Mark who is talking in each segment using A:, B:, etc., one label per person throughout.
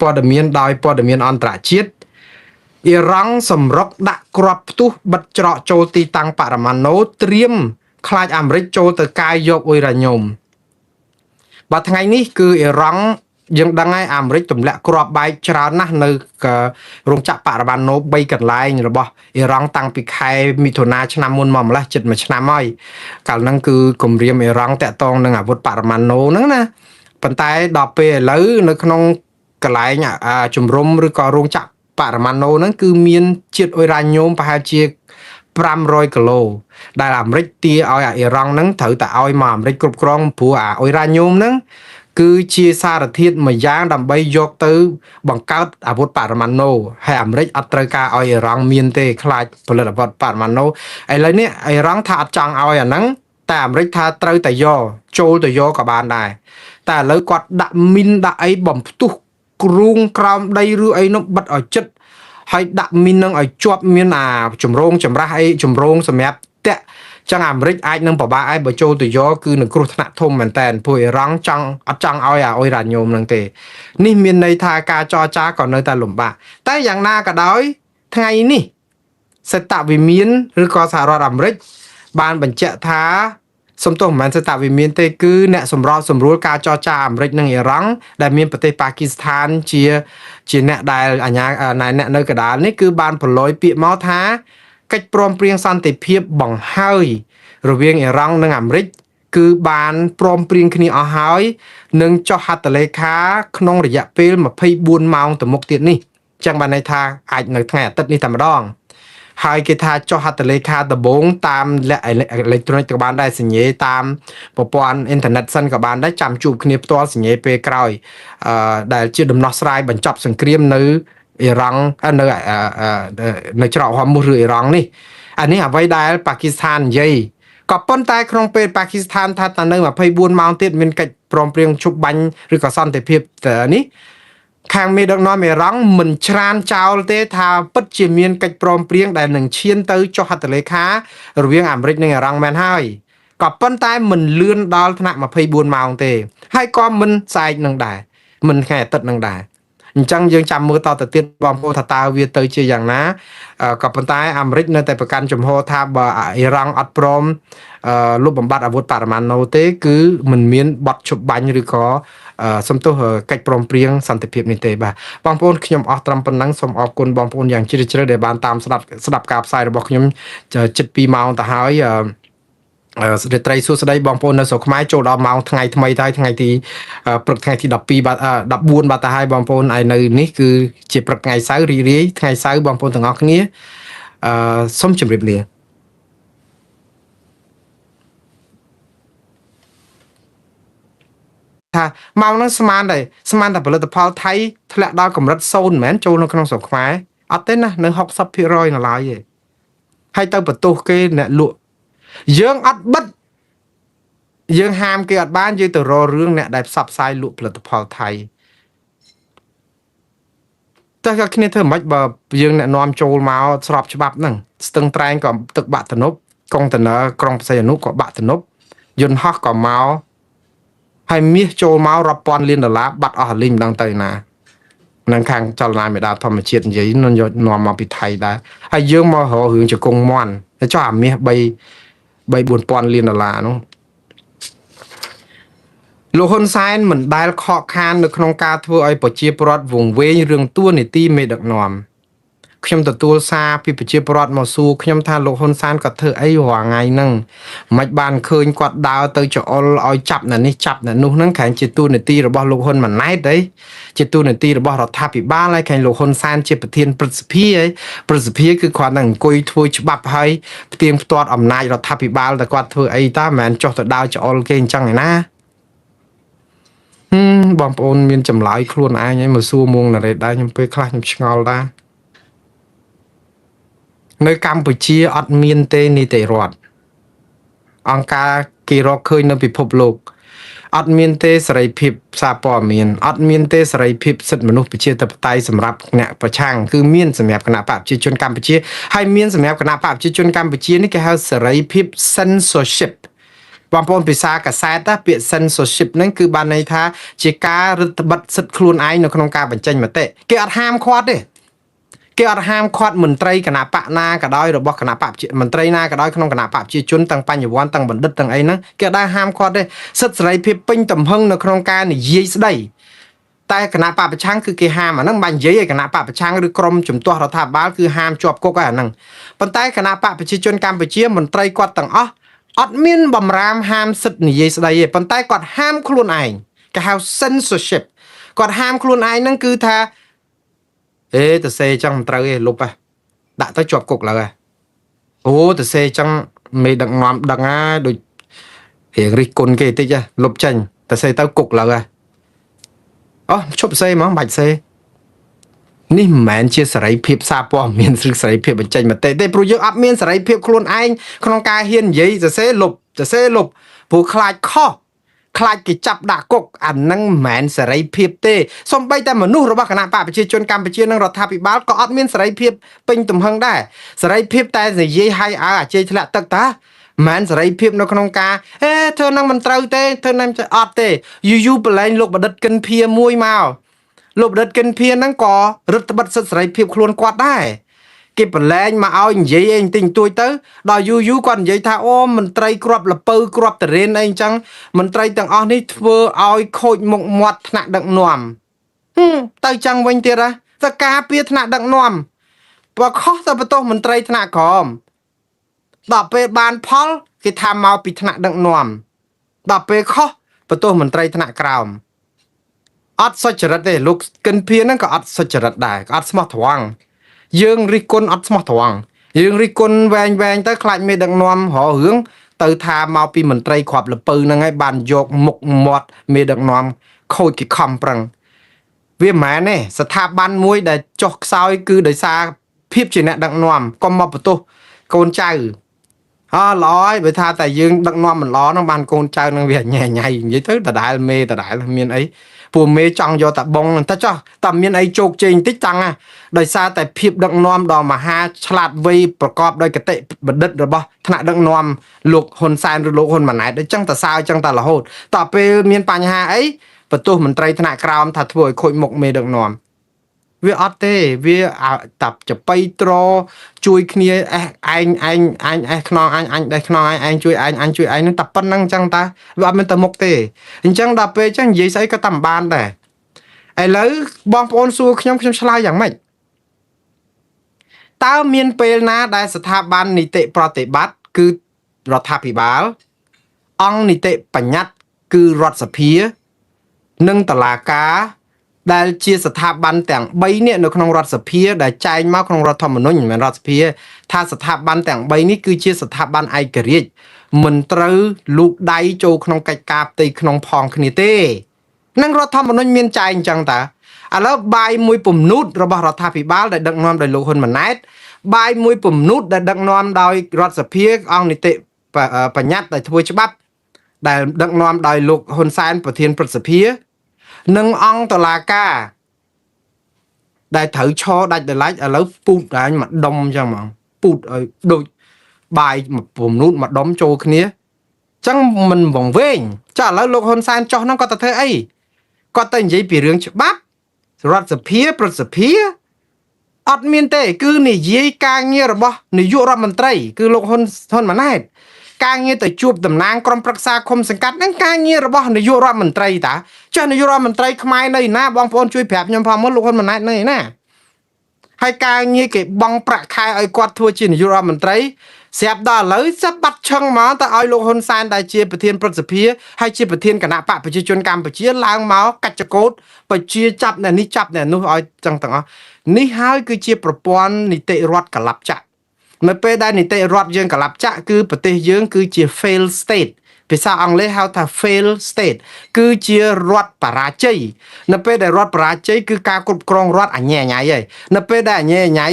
A: ព័ត៌មានដោយព័ត៌មានអន្តរជាតិអ៊ីរ៉ង់សម្រុកដាក់គ្រាប់ផ្ទុះបិទច្រកចូលទីតាំងបរមាណូត្រៀមខ្លាចអាមេរិកចូលទៅកាយយកអ៊ុយរ៉ាញ៉ូមបាទថ្ងៃនេះគឺអ៊ីរ៉ង់យើងដឹងហើយអាមេរិកទម្លាក់គ្រាប់បែកច្រើនណាស់នៅរោងចក្របរមាណូ3កន្លែងរបស់អ៊ីរ៉ង់តាំងពីខែមិថុនាឆ្នាំមុនមកម្លេះជិត1ឆ្នាំហើយកាលហ្នឹងគឺគម្រាមអ៊ីរ៉ង់តាក់ទងនឹងអាវុធបរមាណូហ្នឹងណាប៉ុន្តែដល់ពេលឥឡូវនៅក្នុងកន្លែងជំរំឬក៏រោងចក្របរមាណូហ្នឹងគឺមានជាតិអ៊ុយរ៉ាញ៉ូមប្រហែលជា500គីឡូដែលអាមេរិកទាឲ្យអ៊ីរ៉ង់ហ្នឹងត្រូវតែឲ្យមកអាមេរិកគ្រប់គ្រងព្រោះអាអ៊ុយរ៉ាញ៉ូមហ្នឹងគឺជាសារធាតុមួយយ៉ាងដើម្បីយកទៅបង្កើតអាវុធបរមាណូហើយអាមេរិកអត់ត្រូវការឲ្យអ៊ីរ៉ង់មានទេខ្លាចផលិតអាវុធបរមាណូឥឡូវនេះអ៊ីរ៉ង់ថាអត់ចង់ឲ្យអាហ្នឹងតែអាមេរិកថាត្រូវតែយកចូលទៅយកក៏បានដែរតែឥឡូវគាត់ដាក់មីនដាក់អីបំផ្ទុះគ្រូងក្រោមដីឬអីនោះបិទឲ្យជិតហើយដាក់មីននឹងឲ្យជាប់មានអាជំរងចម្រាស់អីជំរងសម្រាប់តាក់ចឹងអាមេរិកអាចនឹងពិបាកឲ្យបើចូលទៅយកគឺនឹងគ្រោះថ្នាក់ធំមែនតើព្រោះអ៊ីរ៉ង់អត់ចង់ឲ្យអាអ៊ុយរ៉ាញ៉ូមនឹងទេនេះមានន័យថាការចរចាក៏នៅតែលំបាកតែយ៉ាងណាក៏ដោយថ្ងៃនេះសេតវិមានឬក៏សហរដ្ឋអាមេរិកបានបញ្ជាក់ថាសំទោសមិនមែនសេតវិមានទេគឺអ្នកសម្របសម្រួលការចរចាអាមេរិកនិងអ៊ីរ៉ង់ដែលមានប្រទេសប៉ាគីស្ថានជាអ្នកដែលអាញាអ្នកនៅកណ្ដាលនេះគឺបានប្រឡយពាក្យមកថាកិច្ចព្រមព្រៀងសន្តិភាពបង្ហើយរវាងអ៊ីរ៉ង់និងអាមេរិកគឺបានព្រមព្រៀងគ្នាអស់ហើយនឹងចុះហត្ថលេខាក្នុងរយៈពេល24ម៉ោងទៅមុខទៀតនេះចឹងបានន័យថាអាចនៅថ្ងៃអាទិត្យនេះតែម្ដងហើយគេថាចុះហត្ថលេខាដំបូងតាមអេឡិចត្រូនិកក៏បានដែរសញ្ញេតាមប្រព័ន្ធអ៊ីនធឺណិតសិនក៏បានដែរចាំជួបគ្នាផ្ទាល់សញ្ញេពេលក្រោយដែលជាដំណោះស្រាយបញ្ចប់សង្គ្រាមនៅអ៊ីរ៉ង់នៅច្រកហមមុសឬអ៊ីរ៉ង់នេះអានេះអ្វីដែលប៉ាគីស្ថាននិយាយក៏ប៉ុន្តែក្នុងពេលប៉ាគីស្ថានថាតនៅ24ម៉ោងទៀតមានកិច្ចព្រមព្រៀងជប់បាញ់ឬក៏សន្តិភាពនេះខាងមេដឹកនាំអ៊ីរ៉ង់មិនច្រានចោលទេថាពិតជាមានកិច្ចព្រមព្រៀងដែលនឹងឈានទៅចុះហត្ថលេខារវាងអាមេរិកនិងអ៊ីរ៉ង់មែនហើយក៏ប៉ុន្តែមិនលឿនដល់ថ្នាក់24ម៉ោងទេហើយក៏មិនស្អែកនឹងដែរមិនថ្ងៃអាទិត្យនឹងដែរអញ្ចឹងយើងចាំមើលតទៅទៀតបងប្អូនថាតើវាទៅជាយ៉ាងណាក៏ប៉ុន្តែអាមេរិកនៅតែប្រកាន់ជំហរថាបើអ៊ីរ៉ង់អត់ព្រមលុបបំបាត់អាវុធបរមាណូទេគឺមិនមានបទឈប់បាញ់ឬក៏សំទោសកិច្ចព្រមព្រៀងសន្តិភាពនេះទេបាទបងប្អូនខ្ញុំអស់ត្រឹមប៉ុណ្ណឹងសូមអរគុណបងប្អូនយ៉ាងជ្រាលជ្រៅដែលបានតាមស្ដាប់ការផ្សាយរបស់ខ្ញុំជិត2ម៉ោងទៅហើយរាត្រីសួស្តីបងប្អូននៅស្រុកខ្មែរចូលដល់ម៉ោងថ្ងៃថ្មីហើយថ្ងៃទីព្រឹកថ្ងៃទី12បាទ14បាទទៅហើយបងប្អូនឯនៅនេះគឺជាព្រឹកថ្ងៃសៅរ៍រីករាយថ្ងៃសៅរ៍បងប្អូនទាំងអស់គ្នាសូមជម្រាបលាថាម៉ោងហ្នឹងស្មានតែផលិតផលថៃធ្លាក់ដល់កម្រិត0មិនមែនចូលនៅក្នុងស្រុកខ្មែរអត់ទេណានៅ60%នៅឡើយទេហើយទៅបន្ទោសគេអ្នកលក់យើងអត់បិទយើងហាមគេអត់បានយើងទៅរករឿងអ្នកដែលផ្សព្វផ្សាយលក់ផលិតផលថៃតែក៏គ្នាធ្វើមិនបើយើងអ្នកនាំចូលមកស្របច្បាប់ហ្នឹងស្ទឹងត្រែងក៏ទឹកបាក់ទំនប់កុងតឺន័រក្រុងបរសៃអនុក៏បាក់ទំនប់យន្តហោះក៏មកហើយមាសចូលមករាប់ពាន់លានដុល្លារបាត់អស់លីងម្ដងទៅណានឹងខាងចលនាមេដាធម្មជាតិនិយាយនឹងយកនាំមកពីថៃដែរហើយយើងមករករឿងជង្គង់មន់តែចុះអាមាស3-4,000លានដុល្លារនោះលោកហ៊ុនសែនមិនដែលខកខាននៅក្នុងការធ្វើឲ្យប្រជាពលរដ្ឋវង្វេងរឿងតួនាទីមេដឹកនាំខ្ញុំទទួលសារពីប្រជាពលរដ្ឋមកសួរខ្ញុំថាលោកហ៊ុនសែនគាត់ធ្វើអីរាល់ថ្ងៃហ្នឹងមិនបានឃើញគាត់ដើរទៅចអុលឲ្យចាប់អ្នកនេះចាប់អ្នកនោះហ្នឹងក្រែងជាតួនាទីរបស់លោកហ៊ុនម៉ាណែតអីជាតួនាទីរបស់រដ្ឋាភិបាលហើយក្រែងលោកហ៊ុនសែនជាប្រធានព្រឹទ្ធសភាអីព្រឹទ្ធសភាគឺគាត់នឹងអង្គុយធ្វើច្បាប់ឲ្យផ្ទៀងផ្ទាត់អំណាចរដ្ឋាភិបាលតែគាត់ធ្វើអីតាមិនមែនចុះទៅដើរចអុលគេអញ្ចឹងឯណាបងប្អូនមានចម្លើយខ្លួនឯងឲ្យមកសួរមុងណារ៉េតដែរខ្ញុំពេលខ្លះខ្ញុំឆ្ងល់ដែរនៅកម្ពុជាអត់មានទេនីតិរដ្ឋអង្គការគេរកឃើញនៅពិភពលោកអត់មានទេសេរីភាពសារព័ត៌មានអត់មានទេសេរីភាពសិទ្ធិមនុស្សប្រជាធិបតេយ្យសម្រាប់អ្នកប្រឆាំងគឺមានសម្រាប់គណៈបកប្រជាជនកម្ពុជាហើយមានសម្រាប់គណៈបកប្រជាជនកម្ពុជានេះគេហៅសេរីភាព censorship បងប្អូនភាសាកាសែតពាក្យ censorship ហ្នឹងគឺបានន័យថាជាការរឹតបន្តឹងសិទ្ធិខ្លួនឯងនៅក្នុងការបញ្ចេញមតិគេអត់ហាមឃាត់ទេគេអត់ហាមឃាត់មន្ត្រីគណៈបកណាក៏ដោយរបស់គណៈបកមន្ត្រីណាក៏ដោយក្នុងគណៈបកប្រជាជនទាំងបញ្ញវន្តទាំងបណ្ឌិតទាំងអីហ្នឹងគេអត់ដែរហាមឃាត់ទេសិទ្ធិសេរីភាពពេញទំហឹងនៅក្នុងការនិយាយស្ដីតែគណៈបកប្រឆាំងគឺគេហាមអាហ្នឹងមិននិយាយឲ្យគណៈបកប្រឆាំងឬក្រុមជំទាស់រដ្ឋាភិបាលគឺហាមជាប់គុកហើយអាហ្នឹងប៉ុន្តែគណៈបកប្រជាជនកម្ពុជាមន្ត្រីគាត់ទាំងអស់អត់មានបំរាមហាមសិទ្ធិនិយាយស្ដីទេប៉ុន្តែគាត់ហាមខ្លួនឯងគេហៅ censorship គាត់ហាមខ្លួនឯងហ្នឹងគឺថាទៅសេចឹងមិនត្រូវទេលុបហ่ะដាក់ទៅជាប់គុកឡើយអូទៅសេចឹងមេដឹកនាំដឹងហើយដូចរៀងរិះគន់គេតិចលុបចេញទៅសេទៅគុកឡើយអូឈប់សេហ្មងបាច់សេនេះមិនមែនជាសេរីភាពសារព័ត៌មានឬសេរីភាពបញ្ចេញមតិទេព្រោះយើងអត់មានសេរីភាពខ្លួនឯងក្នុងការហ៊ាននិយាយសរសេរលុបព្រោះខ្លាចខុសខ្លាចគេចាប់ដាក់គុកអានឹងមិនមែនសេរីភាពទេសូម្បីតែមនុស្សរបស់គណៈបកប្រជាជនកម្ពុជានិងរដ្ឋាភិបាលក៏អត់មានសេរីភាពពេញទំហឹងដែរសេរីភាពតែនិយាយឲ្យអាជ័យធ្លាក់ទឹកតាមិនសេរីភាពនៅក្នុងការធ្វើនឹងមិនត្រូវទេធ្វើនឹងអត់ទេយូប្រឡែងលោកបណ្ឌិតកិនភៀមួយមកលោកបណ្ឌិតកិនភៀហ្នឹងក៏រដ្ឋបិទសិទ្ធិសេរីភាពខ្លួនគាត់ដែរគេប្រឡែងមកឲ្យនិយាយអីបន្តិចបន្តួចទៅដល់យូគាត់និយាយថាអូមន្ត្រីគ្រាប់លពៅគ្រាប់តរេនអីអញ្ចឹងមន្ត្រីទាំងអស់នេះធ្វើឲ្យខូចមុខមាត់ថ្នាក់ដឹកនាំទៅចឹងវិញទៀតទៅការពារថ្នាក់ដឹកនាំបើខុសទៅបន្ទោសមន្ត្រីថ្នាក់ក្រោមដល់ពេលបានផលគេថាមកពីថ្នាក់ដឹកនាំដល់ពេលខុសបន្ទោសមន្ត្រីថ្នាក់ក្រោមអត់សុចរិតទេលោកកិនភៀនហ្នឹងក៏អត់សុចរិតដែរក៏អត់ស្មោះត្រង់យើងរិះគន់អត់ស្មោះត្រង់យើងរិះគន់វែងទៅខ្លាចមេដឹកនាំរករឿងទៅថាមកពីមន្ត្រីគ្រាប់លពៅហ្នឹងហើយបានយកមុខមាត់មេដឹកនាំខូចគេខំប្រឹងវាមិនមែនទេស្ថាប័នមួយដែលចុះខ្សោយគឺដោយសារភាពជាអ្នកដឹកនាំកុំមកបន្ទោសកូនចៅល្អហើយបើថាតែយើងដឹកនាំមិនល្អហ្នឹងបានកូនចៅនឹងវាញ៉ៃនិយាយទៅដដែលមេដដែលមានអីពួកមេចង់យកតាបងទៅចោះតែមានអីជោគជ័យបន្តិចតាំងដោយសារតែភាពដឹកនាំដ៏មហាឆ្លាតវៃប្រកបដោយគតិបណ្ឌិតរបស់ថ្នាក់ដឹកនាំលោកហ៊ុនសែនឬលោកហ៊ុនម៉ាណែតអញ្ចឹងតសើអញ្ចឹងតរហូតតពេលមានបញ្ហាអីបន្ទោសមន្ត្រីថ្នាក់ក្រោមថាធ្វើឲ្យខូចមុខមេដឹកនាំវាអត់ទេវាតាប់ចបៃត្រជួយគ្នាឯងខ្នងអញដែរខ្នងឯងជួយអញជួយឯងនឹងតែប៉ុណ្្នឹងអញ្ចឹងតាវាអត់មានទៅមុខទេអញ្ចឹងដល់ពេលអញ្ចឹងនិយាយស្អីក៏តាមបានដែរឥឡូវបងប្អូនសួរខ្ញុំឆ្លើយយ៉ាងម៉េចតើមានពេលណាដែលស្ថាប័ននីតិប្រតិបត្តិគឺរដ្ឋាភិបាលអង្គនីតិបញ្ញត្តិគឺរដ្ឋសភានិងតុលាការដែលជាស្ថាប័នទាំង3នេះនៅក្នុងរដ្ឋសភាដែលចែងមកក្នុងរដ្ឋធម្មនុញ្ញមិនមែនរដ្ឋសភាថាស្ថាប័នទាំង3នេះគឺជាស្ថាប័នឯករាជ្យមិនត្រូវលូកដៃចូលក្នុងកិច្ចការផ្ទៃក្នុងផងគ្នាទេនឹងរដ្ឋធម្មនុញ្ញមានចែងអញ្ចឹងតាឥឡូវបាយមួយពំនូតរបស់រដ្ឋាភិបាលដែលដឹកនាំដោយលោកហ៊ុនម៉ាណែតបាយមួយពំនូតដែលដឹកនាំដោយរដ្ឋសភាអង្គនីតិបញ្ញត្តិដែលធ្វើច្បាប់ដែលដឹកនាំដោយលោកហ៊ុនសែនប្រធានព្រឹទ្ធសភានិងអង្គតុលាការដែលត្រូវឈរដាច់ដោយឡែកឥឡូវពូតឯងមកដុំអញ្ចឹងហ្មងពូតឲ្យដូចបាយពំនូតមកដុំចូលគ្នាអញ្ចឹងមិនវង្វេងចាឥឡូវលោកហ៊ុនសែនចុះហ្នឹងគាត់ទៅធ្វើអីគាត់ទៅនិយាយពីរឿងច្បាប់រដ្ឋសភាប្រសិទ្ធិអត់មានទេគឺនិយាយការងាររបស់នាយករដ្ឋមន្ត្រីគឺលោកហ៊ុនម៉ាណែតការងារទៅជួបតំណាងក្រុមប្រឹក្សាឃុំសង្កាត់ហ្នឹងការងាររបស់នាយករដ្ឋមន្ត្រីតាចាស់នាយករដ្ឋមន្ត្រីខ្មែរនៅណាបងប្អូនជួយប្រាប់ខ្ញុំផងមកលោកហ៊ុនម៉ាណែតនៅណាហើយការងារគេបង់ប្រាក់ខែឲ្យគាត់ធ្វើជានាយករដ្ឋមន្ត្រីស្រាប់ដល់ឥឡូវចាប់បាត់ឆឹងមកទៅឲ្យលោកហ៊ុនសែនដែលជាប្រធានព្រឹទ្ធសភាហើយជាប្រធានគណៈបកប្រជាជនកម្ពុជាឡើងមកកាច់ចកោតប្រជាចាប់អ្នកនេះចាប់អ្នកនោះឲ្យចឹងទាំងអស់នេះហើយគឺជាប្រព័ន្ធនីតិរដ្ឋកលាប់ចាក់នៅពេលដែលនីតិរដ្ឋយើងកលាប់ចាក់គឺប្រទេសយើងគឺជា fail state ភាសាអង់គ្លេសហៅថា fail state គឺជារដ្ឋបរាជ័យនៅពេលដែលរដ្ឋបរាជ័យគឺការគ្រប់គ្រងរដ្ឋអញ្ញែអញ្ញៃហើយនៅពេលដែលអញ្ញែអញ្ញៃ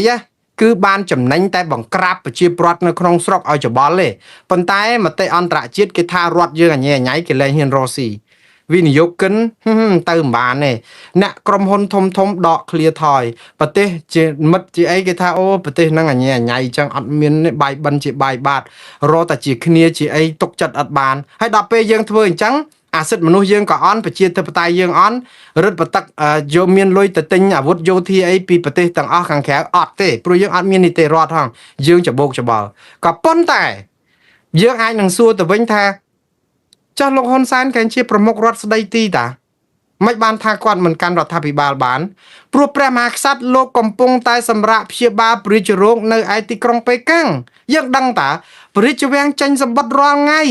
A: គឺបានចំណេញតែបង្ក្រាបប្រជាប្រដ្ឋនៅក្នុងស្រុកឲ្យច្បល់ទេប៉ុន្តែមតិអន្តរជាតិគេថារដ្ឋយើងអញ្ញែអញ្ញៃគេលែងហ៊ានរកស៊ី វិនិយោគិនទៅមិនបានទេអ្នកក្រុមហ៊ុនធំដកឃ្លាថយប្រទេសជាមិត្តជាអីគេថាអូប្រទេសហ្នឹងអញអញ្ចឹងអត់មានបាយបិណ្ឌជាបាយបាតរកតែជាគ្នាជាអីទុកចិត្តអត់បានហើយដល់ពេលយើងធ្វើអញ្ចឹងអាសិទ្ធិមនុស្សយើងក៏អន់ប្រជាធិបតេយ្យយើងអន់រឹតបន្តឹកយកមានលុយទៅទិញអាវុធយោធាអីពីប្រទេសទាំងអស់ខាងក្រៅអត់ទេព្រោះយើងអត់មាននីតិរដ្ឋហងយើងច្បោកច្បល់ក៏ប៉ុន្តែយើងអាចនឹងសួរទៅវិញថាចាស់លោកហ៊ុនសែនក៏ជាប្រមុខរដ្ឋស្ដីទីតាមិនបានថាគាត់មិនកាន់រដ្ឋាភិបាលបានព្រោះព្រះមហាក្សត្រលោកកំពុងតែសម្រាប់ព្យាបាលព្រះរាជរោគនៅឯទីក្រុងប៉េកាំងយើងដឹងតាព្រះរាជវាំងចេញសម្បត្តិរាល់ថ្ងៃ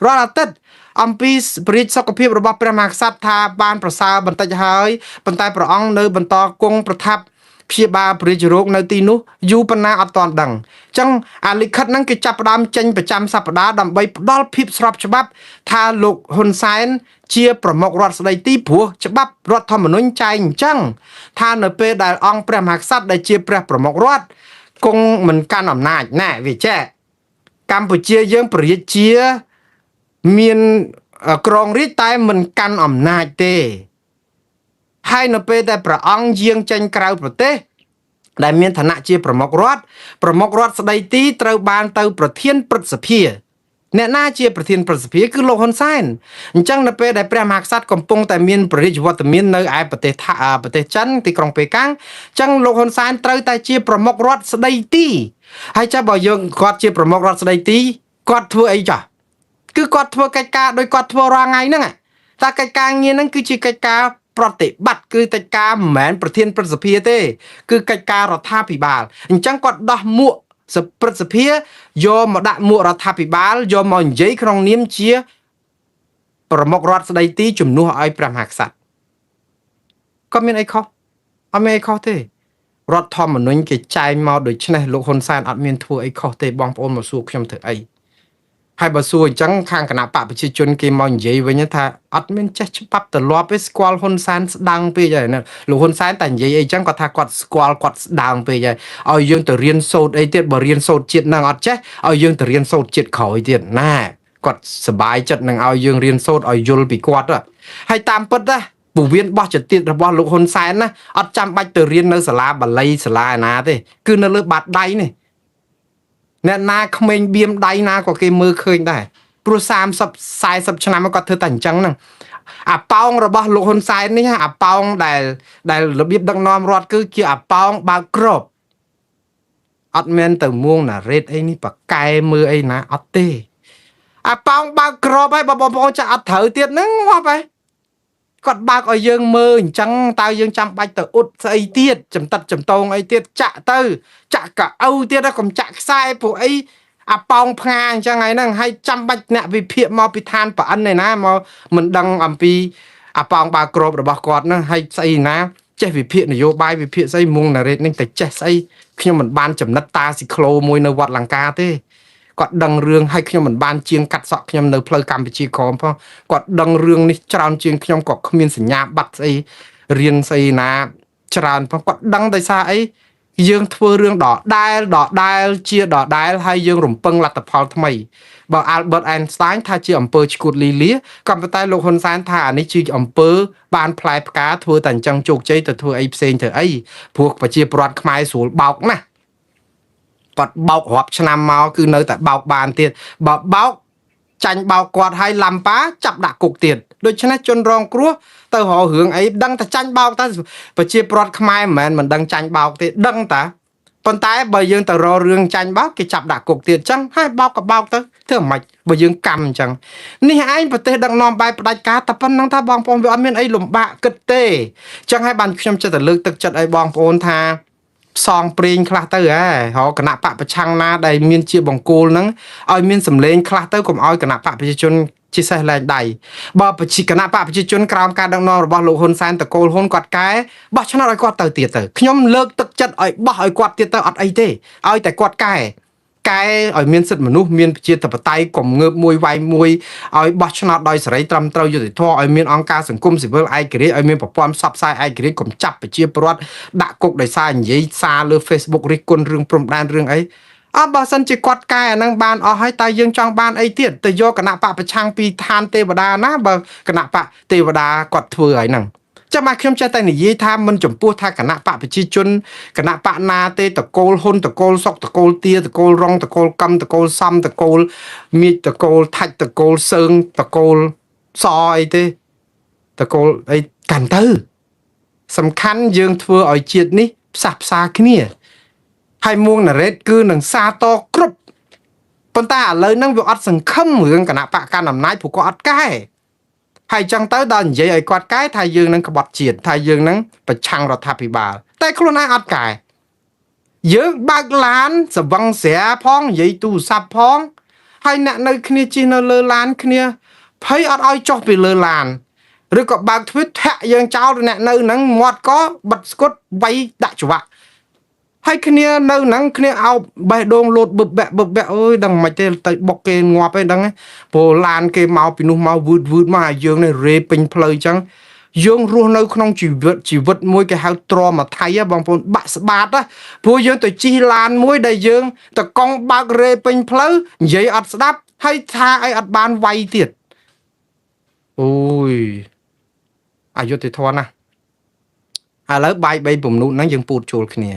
A: រាល់អាទិត្យអំពីព្រះរាជសុខភាពរបស់ព្រះមហាក្សត្រថាបានប្រសើរបន្តិចហើយប៉ុន្តែព្រះអង្គនៅបន្តគង់ប្រថាប់ព្យាបាលព្រះរាជរោគនៅទីនោះយូរប៉ុណ្ណាអត់ទាន់ដឹងអញ្ចឹងអាលិខិតហ្នឹងគេចាប់ផ្ដើមចេញប្រចាំសប្តាហ៍ដើម្បីផ្ដល់ភាពស្របច្បាប់ថាលោកហ៊ុនសែនជាប្រមុខរដ្ឋស្ដីទីព្រោះច្បាប់រដ្ឋធម្មនុញ្ញចែងអញ្ចឹងថានៅពេលដែលអង្គព្រះមហាក្សត្រដែលជាព្រះប្រមុខរដ្ឋគង់មិនកាន់អំណាចណែវាចេះកម្ពុជាយើងព្រះរាជាមានក្រងរាជតែមិនកាន់អំណាចទេហើយនៅពេលដែលព្រះអង្គយាងចេញក្រៅប្រទេសដែលមានឋានៈជាប្រមុខរដ្ឋស្ដីទីត្រូវបានទៅប្រធានព្រឹទ្ធសភាអ្នកណាជាប្រធានព្រឹទ្ធសភាគឺលោកហ៊ុនសែនអញ្ចឹងនៅពេលដែលព្រះមហាក្សត្រកំពុងតែមានព្រះរាជវត្តមាននៅឯប្រទេសចិនទីក្រុងប៉េកាំងអញ្ចឹងលោកហ៊ុនសែនត្រូវតែជាប្រមុខរដ្ឋស្ដីទីហើយចាំបើយើងគាត់ជាប្រមុខរដ្ឋស្ដីទីគាត់ធ្វើអីចាស់គឺគាត់ធ្វើកិច្ចការដោយគាត់ធ្វើរាល់ថ្ងៃហ្នឹងតែកិច្ចការងារហ្នឹងគឺជាកិច្ចការប្រតិបត្តិគឺកិច្ចការមិនមែនប្រធានព្រឹទ្ធសភាទេគឺកិច្ចការរដ្ឋាភិបាលអញ្ចឹងគាត់ដោះមួកព្រឹទ្ធសភាយកមកដាក់មួករដ្ឋាភិបាលយកមកនិយាយក្នុងនាមជាប្រមុខរដ្ឋស្ដីទីជំនួសឲ្យព្រះមហាក្សត្រក៏មានអីខុសអត់មានអីខុសទេរដ្ឋធម្មនុញ្ញគេចែងមកដូច្នេះលោកហ៊ុនសែនអត់មានធ្វើអីខុសទេបងប្អូនមកសួរខ្ញុំធ្វើអីហើយបើសួរអញ្ចឹងខាងគណៈបកប្រជាជនគេមកនិយាយវិញថាអត់មានចេះច្បាប់ទលាប់ទេស្គាល់ហ៊ុនសែនស្ដាងពេកហើយលោកហ៊ុនសែនតែនិយាយអីចឹងគាត់ថាគាត់ស្គាល់គាត់ស្ដាងពេកហើយឲ្យយើងទៅរៀនសូត្រអីទៀតបើរៀនសូត្រជាតិនឹងអត់ចេះឲ្យយើងទៅរៀនសូត្រជាតិក្រោយទៀតណាគាត់សប្បាយចិត្តនឹងឲ្យយើងរៀនសូត្រឲ្យយល់ពីគាត់ហើយតាមពិតណាពវៀនបោះចទៀតរបស់លោកហ៊ុនសែនណាអត់ចាំបាច់ទៅរៀននៅសាលាបាលីសាលាណាទេគឺនៅលើបាតដៃនេះអ្នកណាក្មេងបៀមដៃណាក៏គេមើលឃើញដែរព្រោះ30 40ឆ្នាំគាត់ធ្វើតែអញ្ចឹងហ្នឹងអាប៉ោងរបស់លោកហ៊ុនសែននេះអាប៉ោងដែលរបៀបដឹកនាំរដ្ឋគឺជាអាប៉ោងបើកក្របអត់មែនទៅមួងណារ៉េតអីនេះប៉កែមើលអីណាអត់ទេអាប៉ោងបើកក្របហើយបងប្អូនចាអត់ត្រូវទៀតហ្នឹងងាប់ហើយគាត់បើកឲ្យយើងមើលអញ្ចឹងតើយើងចាំបាច់ទៅអ៊ុតស្អីទៀតចំតិតចំតងអីទៀតចាក់ទៅចាក់កៅអៅទៀតកុំចាក់ខ្សែព្រោះអីអាប៉ោងផ្ងាអញ្ចឹងហើយហ្នឹងហើយចាំបាច់អ្នកវិភាគមកពីឋានប្រអិនឯណាមកមិនដឹងអំពីអាប៉ោងបើក្របរបស់គាត់ហ្នឹងហើយស្អីណាចេះវិភាគនយោបាយវិភាគស្អីមុងណារ៉េតនេះតែចេះស្អីខ្ញុំមិនបានចំណិតតាស៊ីក្លូមួយនៅវត្តលង្កាទេគាត់ដឹងរឿងឲ្យខ្ញុំមិនបានជាងកាត់សក់ខ្ញុំនៅផ្លូវកម្ពុជាក្រមផងគាត់ដឹងរឿងនេះច្រើនជាងខ្ញុំក៏គ្មានសញ្ញាបត្រស្អីរៀនស្អីណាច្រើនផងគាត់ដឹងដោយសារអីយើងធ្វើរឿងដដែលជាដដែលហើយយើងរំពឹងលទ្ធផលថ្មីបើ Albert Einstein ថាជាអំពើឈួតលីលាក៏ប៉ុន្តែលោកហ៊ុនសែនថាអានេះជាអំពើបានផ្លែផ្កាធ្វើតែអញ្ចឹងជោគជ័យទៅធ្វើអីផ្សេងទៅអីព្រោះប្រជាពលរដ្ឋខ្មែរស្រួលបោកណាស់គាត់បោករាប់ឆ្នាំមកគឺនៅតែបោកបានទៀតបើបោកចាញ់បោកគាត់ឲ្យឡំប៉ាចាប់ដាក់គុកទៀតដូច្នេះជនរងគ្រោះទៅរករឿងអីដឹងតែចាញ់បោកតែប្រជាពលរដ្ឋខ្មែរមិនដឹងចាញ់បោកទេដឹងតាប៉ុន្តែបើយើងទៅរករឿងចាញ់បោកគេចាប់ដាក់គុកទៀតអញ្ចឹងហើយបោកក៏បោកទៅធ្វើមិនខ្មិចបើយើងកម្មអញ្ចឹងនេះឯងប្រទេសដឹកនាំបែបផ្ដាច់ការតែប៉ុណ្្នឹងថាបងប្អូនវាអត់មានអីលំបាកគិតទេអញ្ចឹងហើយបានខ្ញុំចិត្តតែលើកទឹកចិត្តឲ្យបងប្អូនថាផ្សងព្រេងខ្លះទៅហ៎រកគណៈបកប្រឆាំងណាដែលមានជាបង្គោលហ្នឹងឲ្យមានសម្លេងខ្លះទៅកុំឲ្យគណៈបកប្រជាជនជាសេះលែងដៃបើប្រជាគណៈបកប្រជាជនក្រោមការដឹកនាំរបស់លោកហ៊ុនសែនតកូលហ៊ុនគាត់កែបោះឆ្នោតឲ្យគាត់ទៅទៀតទៅខ្ញុំលើកទឹកចិត្តឲ្យបោះឲ្យគាត់ទៀតទៅអត់អីទេឲ្យតែគាត់កែឲ្យមានសិទ្ធិមនុស្សមានប្រជាធិបតេយ្យកុំងើបមួយវាយមួយឲ្យបោះឆ្នោតដោយសេរីត្រឹមត្រូវយុត្តិធម៌ឲ្យមានអង្គការសង្គមស៊ីវិលឯករាជ្យឲ្យមានប្រព័ន្ធផ្សព្វផ្សាយឯករាជ្យកុំចាប់ប្រជាពលរដ្ឋដាក់គុកដោយសារនិយាយសារលើ Facebook រិះគន់រឿងព្រំដែនរឿងអី បើសិនជាគាត់កែអានឹងបានអស់ហើយតែយើងចង់បានអីទៀតទៅយកគណៈបកប្រឆាំងពីឋានទេវតាណាបើគណៈបកទេវតាគាត់ធ្វើហើយហ្នឹងចាំមកខ្ញុំចេះតែនិយាយថាមិនចំពោះថាគណៈបកប្រជាជនគណៈបកណាទេតកូលហ៊ុនតកូលសុកតកូលទាតកូលរងតកូលកំតកូលសំតកូលមៀចតកូលថាច់តកូលសើងតកូលសអីទេតកូលអីកាន់ទៅសំខាន់យើងធ្វើឲ្យជាតិនេះផ្សះផ្សាគ្នាហើយមួងណារ៉េតគឺនឹងសាតគ្រប់ប៉ុន្តែឥឡូវហ្នឹងវាអត់សង្ឃឹមរឿងគណៈបកកណ្ដាលអំណាចព្រោះគាត់អត់កែហើយចឹងទៅដល់និយាយឲ្យគាត់កែថាយើងនឹងក្បត់ជាតិថាយើងនឹងប្រឆាំងរដ្ឋាភិបាលតែខ្លួនឯងអត់កែយើងបើកឡានសវឹងស្រាផងនិយាយទូរស័ព្ទផងហើយអ្នកនៅគ្នាជិះនៅលើឡានគ្នាភ័យអត់ឲ្យចុះពីលើឡានឬក៏បើកទ្វីតធាក់យើងចោលអ្នកនៅហ្នឹងមាត់ក៏បិទស្គុតវាយដាក់ច្បាក់ហើយគ្នានៅហ្នឹងគ្នាអោបបេះដូងលោតបឹបបាក់អើយដឹងមិនទេទៅបុកគេងាប់ឯដឹងព្រោះឡានគេមកពីនោះមកវឺតមកឲ្យយើងនេះរេពេញផ្លូវចឹងយើងរស់នៅក្នុងជីវិតមួយគេហៅទ្រាំអថ័យបងប្អូនបាក់ស្បាតព្រោះយើងទៅជិះឡានមួយដែលយើងតកង់បើករេពេញផ្លូវនិយាយអត់ស្ដាប់ហើយថាអីអត់បានវាយទៀតអូយអយុត្តិធម៌ណាស់ឥឡូវបាយ3ពំនូតហ្នឹងយើងពូតចូលគ្នា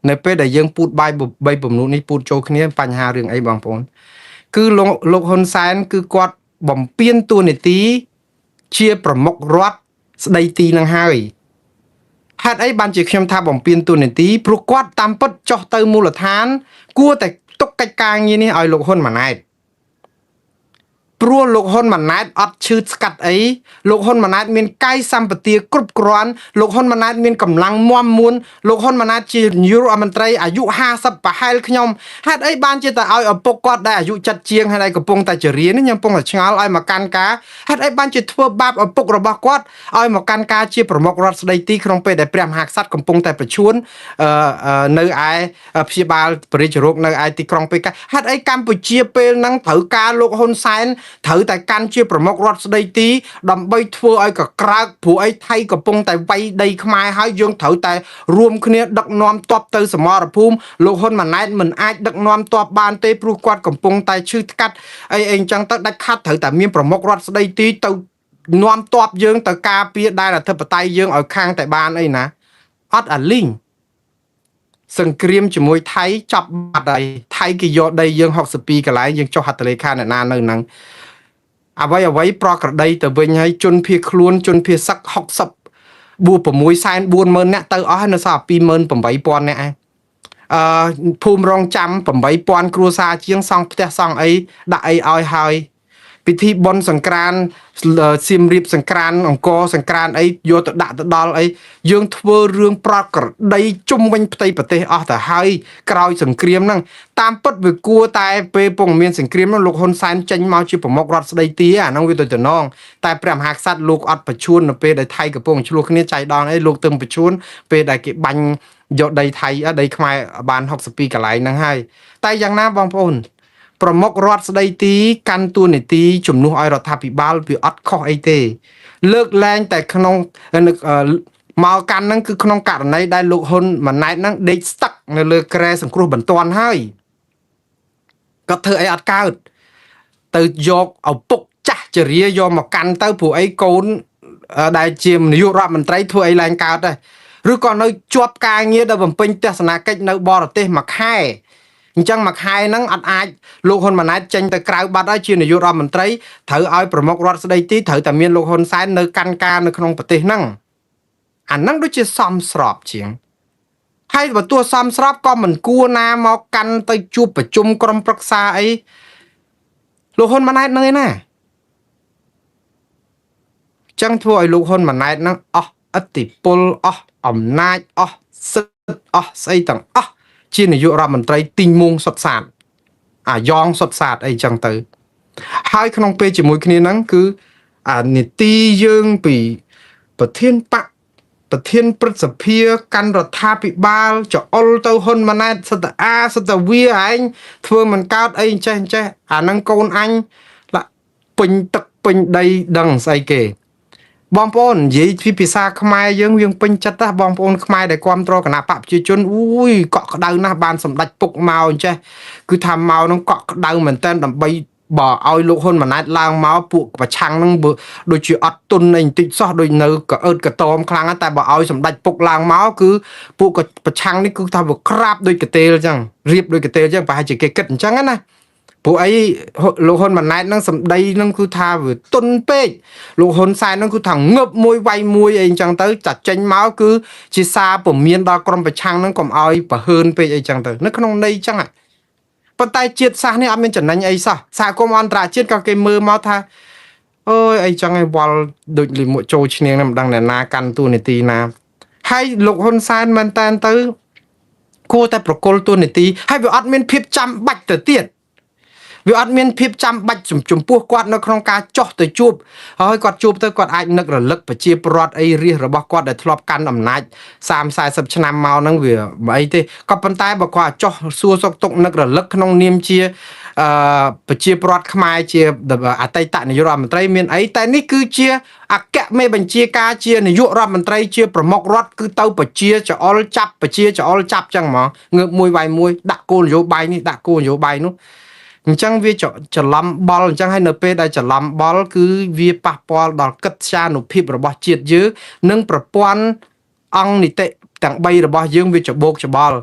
A: នៅពេលដែលយើងពូតបាយ3ពំនូតនេះពូតចូលគ្នាបញ្ហារឿងអីបងប្អូនគឺលោកហ៊ុនសែនគឺគាត់បំពេញតួនាទីជាប្រមុខរដ្ឋស្ដីទីនឹងហើយហេតុអីបានជាខ្ញុំថាបំពេញតួនាទីព្រោះគាត់តាមពិតចុះទៅមូលដ្ឋានគួរតែទុកកិច្ចការងារនេះឲ្យលោកហ៊ុនម៉ាណែតព្រោះលោកហ៊ុនម៉ាណែតអត់ឈឺស្កាត់អីលោកហ៊ុនម៉ាណែតមានកាយសម្បទាគ្រប់គ្រាន់លោកហ៊ុនម៉ាណែតមានកម្លាំងមាំមួនលោកហ៊ុនម៉ាណែតជានាយករដ្ឋមន្ត្រីអាយុ50ប្រហែលខ្ញុំហេតុអីបានជាទៅឲ្យឪពុកគាត់ដែលអាយុចិត្តជាងហើយកំពុងតែជារៀនខ្ញុំកំពុងតែឆ្ងល់ឲ្យមកកាន់ការហេតុអីបានជាធ្វើបាបឪពុករបស់គាត់ឲ្យមកកាន់ការជាប្រមុខរដ្ឋស្ដីទីក្នុងពេលដែលព្រះមហាក្សត្រកំពុងតែប្រឈួននៅឯព្យាបាលបរិជ្ជរោគនៅឯទីក្រុងប៉េកាហេតុអីកម្ពុជាពេលហ្នឹងត្រូវការលោកហ៊ុនសែនត្រូវតែកាន់ជាប្រមុខរដ្ឋស្ដីទីដើម្បីធ្វើឲ្យកក្រើកព្រោះអីថៃកំពុងតែវាយដីខ្មែរហើយយើងត្រូវតែរួមគ្នាដឹកនាំទ័ពទៅសមរភូមិលោកហ៊ុនម៉ាណែតមិនអាចដឹកនាំទ័ពបានទេព្រោះគាត់កំពុងតែឈឺថ្កាត់អីអញ្ចឹងទៅដាច់ខាត់ត្រូវតែមានប្រមុខរដ្ឋស្ដីទីទៅនាំទ័ពយើងទៅការពារដែនអធិបតេយ្យយើងឲ្យខាងតែបានអីណាអត់អាលីងសង្គ្រាមជាមួយថៃចាប់បាត់ហើយថៃគេយកដីយើង62កន្លែងយើងចុះហត្ថលេខាអ្នកណានៅហ្នឹងអ្វីប្រក្រតីទៅវិញហើយជនភៀសខ្លួនជនភៀសសឹក60បួ640,000នាក់ទៅអស់ហើយនៅសល់28,000នាក់ភូមិរងចាំ8,000គ្រួសារជាងសង់ផ្ទះសង់អីដាក់អីឲ្យហើយពិធីបុណ្យសង្ក្រាន្តសៀមរាបសង្ក្រាន្តអង្គរសង្ក្រាន្តអីយកទៅដាក់ទៅដល់អីយើងធ្វើរឿងប្រក្រតីជុំវិញផ្ទៃប្រទេសអស់ទៅហើយក្រោយសង្គ្រាមហ្នឹងតាមពិតវាគួរតែពេលពងមានសង្គ្រាមហ្នឹងលោកហ៊ុនសែនចេញមកជាប្រមុខរដ្ឋស្ដីទីអាហ្នឹងវាទៅតំណងតែព្រះមហាក្សត្រលោកអត់បញ្ឈួននៅពេលដែលថៃកំពុងឆ្លោះគ្នាចៃដន្យអីលោកទៅបញ្ឈួនពេលដែលគេបាញ់យកដីថៃដីខ្មែរបាន62កន្លែងហ្នឹងហើយតែយ៉ាងណាបងប្អូនប្រមុខរដ្ឋស្ដីទីកាន់តួនាទីជំនួសឲ្យរដ្ឋាភិបាលវាអត់ខុសអីទេលើកលែងតែក្នុងមកកាន់ហ្នឹងគឺក្នុងករណីដែលលោកហ៊ុនម៉ាណែតហ្នឹងដេកស្ទឹកនៅលើគ្រែសង្គ្រោះបន្ទាន់ហើយគាត់ធ្វើអីអត់កើតទៅយកឪពុកចាស់ជរាយកមកកាន់ទៅព្រោះអីកូនដែលជានាយករដ្ឋមន្ត្រីធ្វើអីឡើងកើតដែរឬក៏នៅជាប់ការងារដែលបំពេញទស្សនកិច្ចនៅបរទេសមួយខែអញ្ចឹងមួយខែហ្នឹងអត់អាចលោកហ៊ុនម៉ាណែតចេញទៅក្រៅបាត់ហើយជានាយករដ្ឋមន្ត្រីត្រូវឲ្យប្រមុខរដ្ឋស្ដីទីត្រូវតែមានលោកហ៊ុនសែននៅកាន់ការនៅក្នុងប្រទេសហ្នឹងអាហ្នឹងដូចជាសមស្របជាងហើយបើទោះសមស្របក៏មិនគួរណាមកកាន់ទៅជួបប្រជុំក្រុមប្រឹក្សាអីលោកហ៊ុនម៉ាណែតនៅឯណាចឹងធ្វើឲ្យលោកហ៊ុនម៉ាណែតហ្នឹងអស់ឥទ្ធិពលអស់អំណាចអស់សិទ្ធិអស់ស្អីទាំងអស់ជានាយករដ្ឋមន្ត្រីទីងមុងសុតសាតអាយ៉ងសុតសាតអីចឹងទៅហើយក្នុងពេលជាមួយគ្នាហ្នឹងគឺអានីតិយើងពីប្រធានបកប្រធានព្រឹទ្ធសភាកាន់រដ្ឋាភិបាលចអុលទៅហ៊ុនម៉ាណែតសិតអាសិតវាឯងធ្វើមិនកើតអីចេះអាហ្នឹងកូនអញពេញទឹកពេញដីដឹងស្អីគេ បងប្អូននិយាយពីភាសាខ្មែរយើងពេញចិត្តណាបងប្អូនខ្មែរដែលគ្រប់គ្រងគណៈបកប្រជាជនអូយកក់ក្ដៅណាស់បានសម្ដេចពុកមកអញ្ចេះគឺថាមកនឹងកក់ក្ដៅមែនតើដើម្បីបើឲ្យលោកហ៊ុនម៉ាណែតឡើងមកពួកប្រឆាំងនឹងដូចជាអត់ទុនអីបន្តិចសោះដូចនៅកអឺតកតមខ្លាំងតែបើឲ្យសម្ដេចពុកឡើងមកគឺពួកប្រឆាំងនេះគឺថាវាក្រាបដូចកតេលអញ្ចឹងរៀបដូចកតេលអញ្ចឹងប្រហែលជាគេគិតអញ្ចឹងណាពួកអីលោកហ៊ុនម៉ាណែតនឹងសម្ដីនឹងគឺថាវាទុនពេកលោកហ៊ុនសែននឹងគឺថាងើបមួយវាយមួយអីអញ្ចឹងទៅចាត់ចេញមកគឺជាសារពមៀនដល់ក្រុមប្រឆាំងនឹងកុំឲ្យប្រហើនពេកអីចឹងទៅនៅក្នុងន័យអញ្ចឹងប៉ុន្តែជាតិសាសន៍នេះអត់មានចំណេញអីសោះសហគមន៍អន្តរជាតិក៏គេមើលមកថាអើយអីចឹងឯងវល់ដូចលិមួកចូលឈ្នៀងនឹងមិនដឹងអ្នកណាកាន់តួនាទីណាហើយលោកហ៊ុនសែនមែនតែនទៅគួរតែប្រគល់តួនាទីហើយវាអត់មានភាពចាំបាច់ទៅទៀតវាអត់មានភាពចាំបាច់ចំពោះគាត់នៅក្នុងការចោះទៅជួបហើយគាត់ជួបទៅគាត់អាចនឹករលឹកប្រជាពលរដ្ឋអីរាជរបស់គាត់ដែលធ្លាប់កាន់អំណាច30-40ឆ្នាំមកហ្នឹងវាមិនអីទេក៏ប៉ុន្តែបើគាត់ចោះសួរសុខទុក្ខនឹករលឹកក្នុងនាមជាប្រជាពលរដ្ឋខ្មែរជាអតីតនាយករដ្ឋមន្ត្រីមានអីតែនេះគឺជាអគ្គមេបញ្ជាការជានាយករដ្ឋមន្ត្រីជាប្រមុខរដ្ឋគឺទៅប្រជាចអុលចាប់ប្រជាចអុលចាប់ចឹងហ្មងងើបមួយវាយមួយដាក់គោលនយោបាយនេះដាក់គោលនយោបាយនោះអញ្ចឹងវាច្រឡំបល់អញ្ចឹងហើយនៅពេលដែលច្រឡំបល់គឺវាប៉ះពាល់ដល់កិត្យានុភាពរបស់ជាតិយើងនិងប្រព័ន្ធអង្គនីតិទាំង3របស់យើងវាច្បោកច្បល់